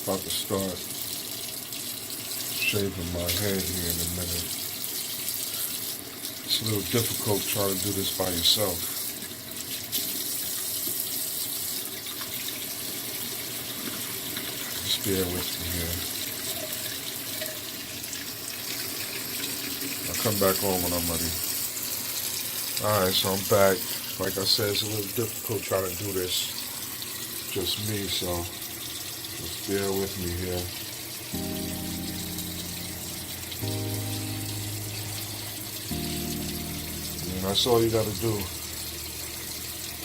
About to start shaving my head here in a minute. It's a little difficult trying to do this by yourself. Just bear with me here. I'll come back on when I'm ready. Alright, so I'm back. Like I said, it's a little difficult trying to do this. Just me, so just bear with me here. And that's all you gotta do.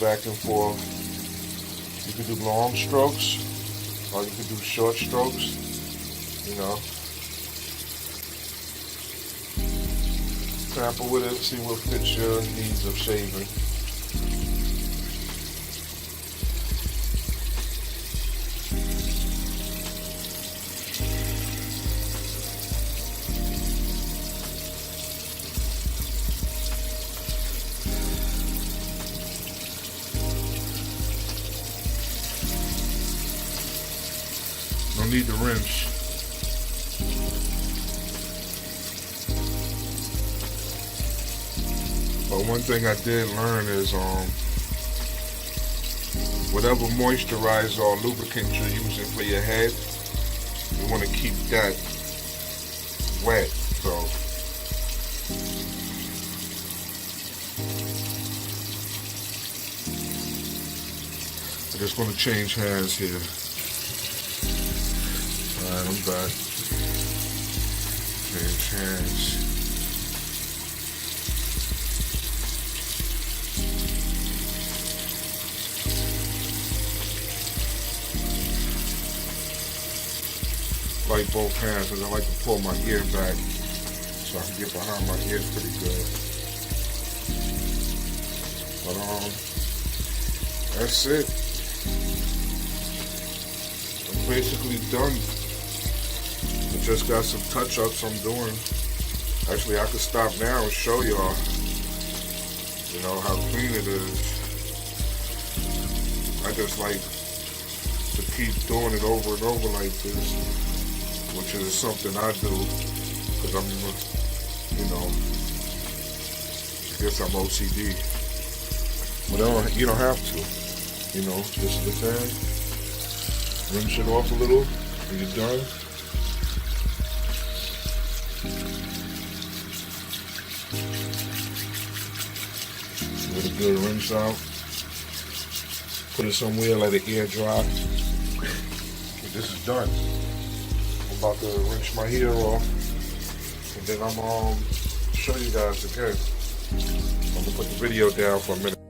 Back and forth. You can do long strokes, or you can do short strokes, you know. Tamper with it, see what fits your needs of shaving. No need to rinse. But one thing I did learn is whatever moisturizer or lubricant you're using for your head, you want to keep that wet. So I just want to change hands here. Alright, I'm back. Change hands. Like both hands, because I like to pull my ear back so I can get behind my ear pretty good. But that's it. I'm basically done. I just got some touch-ups I'm doing. Actually, I could stop now and show y'all, you know, how clean it is. I just like to keep doing it over and over like this, which is something I do because I'm, you know, I guess I'm OCD. But you don't have to, you know, just the thing. Rinse it off a little when you're done. With a good rinse out. Put it somewhere, let it air dry. This is done. I'm about to rinse my hair off, and then I'm show you guys again. I'm gonna put the video down for a minute.